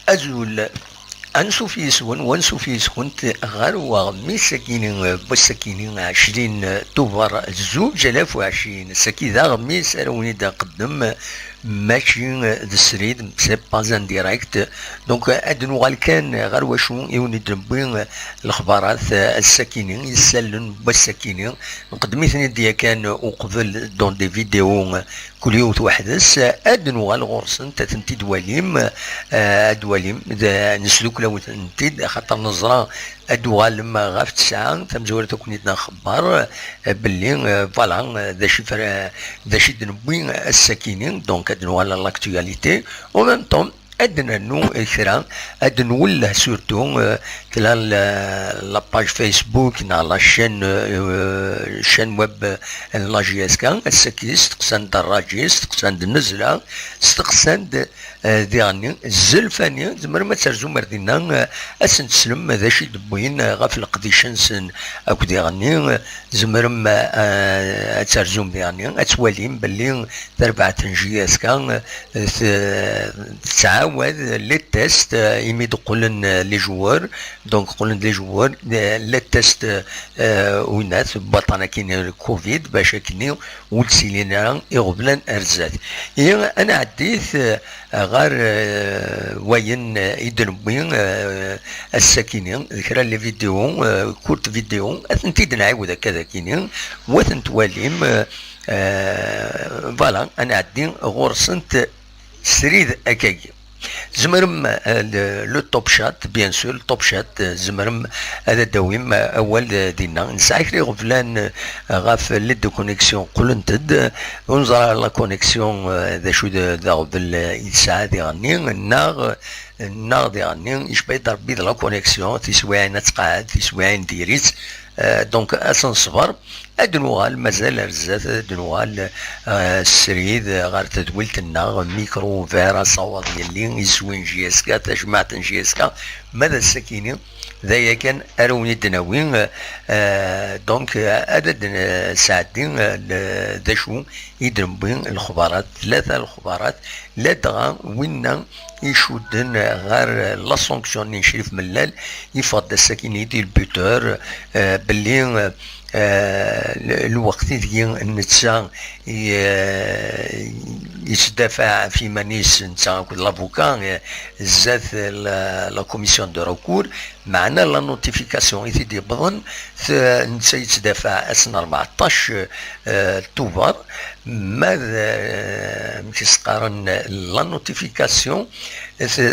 أزول أنسو في سون وانسو في سكنت غير وغمي سكينين بسكينين 20 توفر 2020 سكي ذا غمي سالوني دا قدم ماشي ذا سريد سي با ان ديريكت دونك ادنو غالكان غير واشو يوني دبين الاخبارات السكينين يسلن بالسكينين نقدميتني ديا كان وقبل دون دي فيديو كل يوم وحدث ادنو غالغورسن تنتي دواليم دواليم نسلوك لو تنتي خاطر نزرا ادوال لما غاف تسعة تمزورة كونيت نخبر باللي فوالا ذا شي دنبوي السكينين دونك ادنو على لاكتواليتي و ميم طون ادنا نو اكرا ادنا ولا سورتو تلا لاباج فيسبوك نا لا شين ويب لا جي اس كان السكي استقسان دراجي استقسان النزله استقسان ديالني الزلفاني زمر ما ترزو مردينا اسن تسلم ذا شي دبوين غاف القديشنسن اكو ديالني زمر ما ترزو ديالني اتواليم باللي 4 جي اس كان تعاود لي تيست يميد قولن لي جوار دونك قولن لي جوار لي تيست وينات بطانا كاين كوفيد باش كني ولسيلينا يغبلن ارزات انا عديت غير وين يدنبين الساكنين ذكرى لي فيديو كورت فيديو اثنتي نعاود كذا كاينين وثنتواليم فوالا انا عدي غورسنت سريد اكاي زمرم لو توب شات بيان سور توب شات زمرم هذا دويم اول دينا نسايكري غفلان غاف ليد كونيكسيون قلنتد ونزرع لا كونيكسيون ذا شو ذا غفل يساعد يغني النار ديالني يشبه يضرب لا كونيكسيون تسواعي نتقاعد تسواعي نديريت دونك اسنصبر ادنوغال مازال رزات ادنوغال السريد غير تدويلت النار ميكرو فيرا صوت يلي يزوين جي اس كا تجمعت جي اس كا ماذا السكيني ذايا كان اروني دناوين دونك عدد ساعتين ذا شو يدربين الخبارات 3 الخبارات لا دغا وين يشودن غير لا سونكسيون نشريف ملال يفضل السكين يدي البوتور باللي الوقت ديال النتسا يتدافع في مانيس نتا لافوكا زاد لا كوميسيون دو ركور معنا لا نوتيفيكاسيون يتي بضن نتا يتدافع اسنا 14 توفر ماذا متسقارن لا نوتيفيكاسيون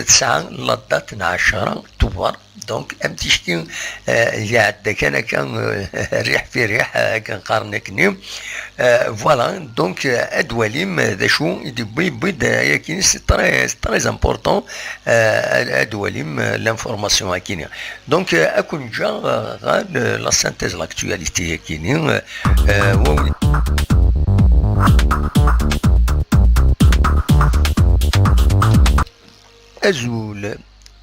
تسعة لا دات 10 توفر دونك امتشكين يعد كان ريح في ريح كان قارنكني فوالا دونك ادواليم ذا شو يدي بيض ياكين سي تري امبورطون ادواليم لانفورماسيون كاينه دونك اكون جا غاد لا سانتيز لاكتواليتي كاينين أزول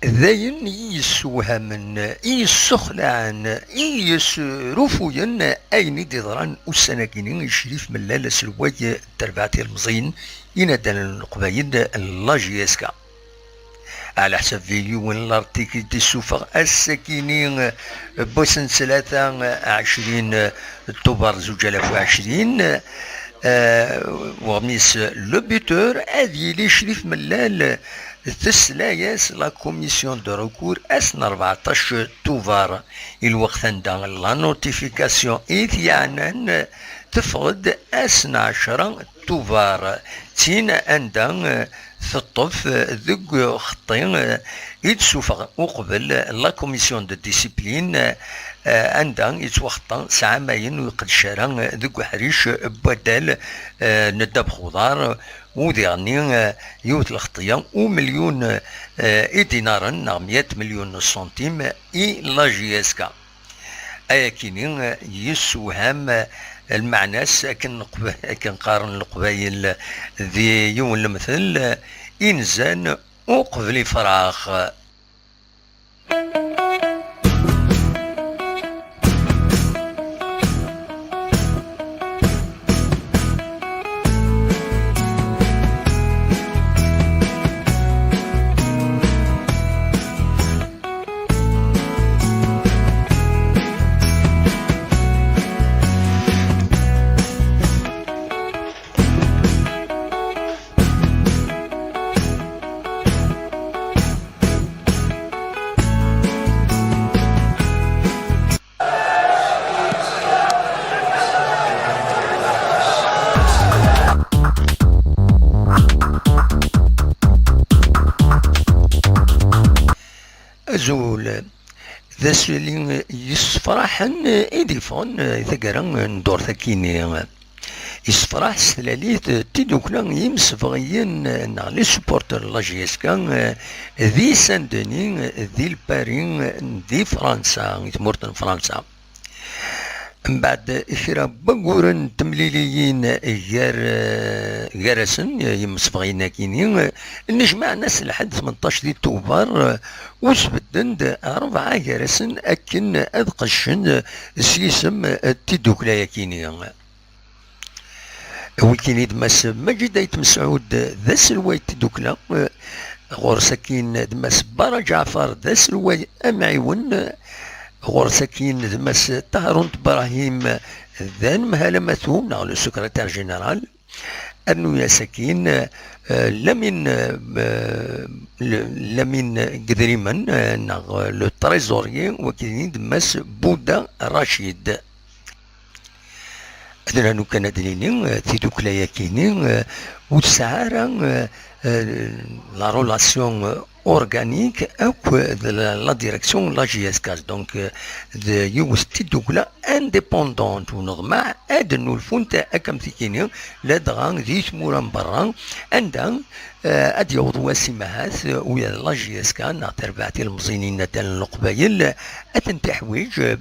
ذاين يسوهمن يسخلعن يسرفوين أين ديضران والسناكين شريف من لالا سلواي تربعتي المزين ينادل القبايد اللاجيسكا على حسب فيديو الارتيكل دي السوفر الساكنين بوسن 23 اكتوبر 2020 وغميس لو بيتور هذه لي شريف ملال تسلاياس لا كوميسيون دو ركور اسن 14 توفار الوقت عندها لا نوتيفيكاسيون يعني تفقد اسن 10 توفار تين عندها تطف ذوق خطين يتسوفغ وقبل لا كوميسيون دو ديسيبلين عندها يتوخطا ساعة ماين ويقد شارع ذوق حريش بدل ندب خضار وديرني يوت الخطية ومليون دينار 100 مليون سنتيم اي لا جي اس كا اكينين يسوهم المعناس كن قارن القبايل ذي يوم المثل انزان وقبل فراخ أزول ذا سلين يصفرحن إيديفون ثقرا ندور ثكيني يصفرح سلاليت تيدوكلا يمسفغيين لي سبورتر لاجيسكا ذي سان دوني ذي البارين ذي فرنسا تمورتن فرنسا. من بعد إثرا بقورن تمليليين غارسن يمسفغينا كينين نجمع ناس لحد 18 دي توفر وسبدن 4 غارسن أكن أدقشن سيسم تيدوكلا كينين ويكينيد ماس مجد ايت مسعود ذا سلوي تيدوكلا غورساكين دماس بارا جعفر ذا سلوي أمعيون غورساكين دماس طهرونت إبراهيم ذان مهالمتهم لو السكرتير جينيرال أنو ياساكين لمن قدريمن لو تريزوريي وكينين دماس بودا رشيد أدنا نو كان دلينين تيدوكلا كينين وتسعارا لا رولاسيون اورغانيك او لا ديريكسيون لا جي اس كاس دونك ذا يوز تيدوكلا انديبوندونت ونغمع ادنو الفونت اكم تيكينين لا دغان ذي ثمورا برا عندها ادي وضوا سماهات ويا لا جي اس كان نعتر بعتي المزينين تاع القبايل اتن تحويج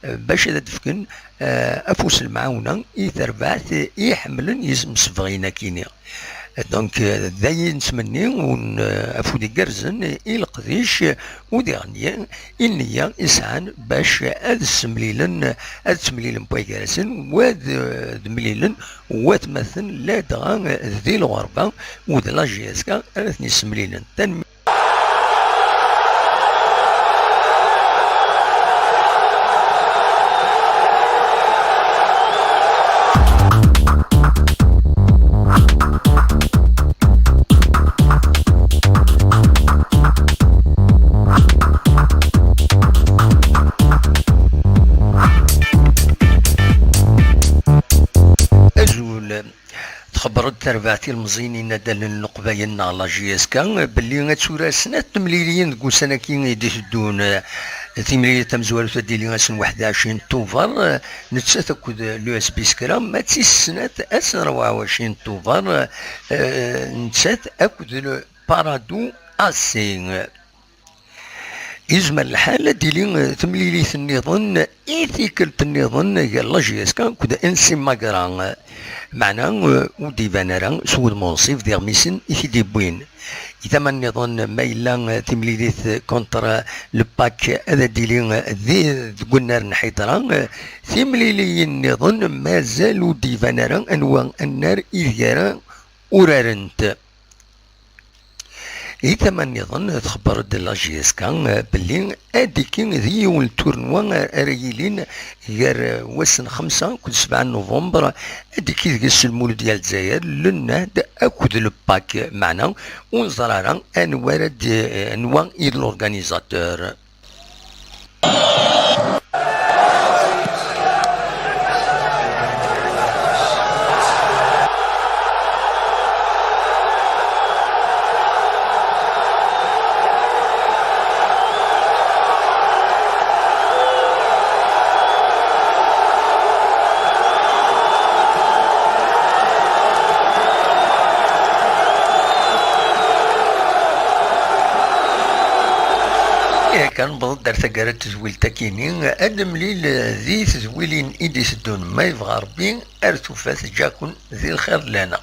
باش تفكن افوس المعاونه يثربعت يحملن يزم صفغينا كينيا دونك ذاي نسمني ون افودي قرزن القديش وديغنيا النية إسعان باش هاد السمليلن بوي كارسن واد دمليلن واتمثل لا دغا ذي الغربة وذا لا جي اس كا اثني سمليلن تخبرت تربعتي المزينين دال النقباين على جي اس كا باللي غتسورا سنة تمليليين كون سنة كي يدون تمليلية تمزوالو تديلي سن 21 توفر نتساتكد لو اس بي سكرام ما تسيس سنة 24 توفر نتسات اكد بارادو اسين يزمر الحالة ديلي تمليلية النظام إيثيكل النظام يلا جي اس كا كدا انسي ماكران معناه ودي فانران سود منصف دير ميسن إثي بوين إذا ما النظام ما إلا تمليليث كونتر الباك هذا ديلي ذي قلنا نحيطران تمليلي النظام ما زالوا دي فانران أنواع النار إذيارا أورارنت إذا ما النظام تخبر دلا جي اس كا باللي اديكين ذيو التورنوا ريلين غير وسن 5 كل 7 نوفمبر اديكي ذيك المولد ديال الجزائر للنهد اكد الباك معنا ونزرارا انواع الاورغانيزاتور كان بضد دار ثقارة تزويل تاكينين ادم ليل ذي تزويلين ايدي سدون ما يبغى ربي ارتو فات جاكن ذي الخير لنا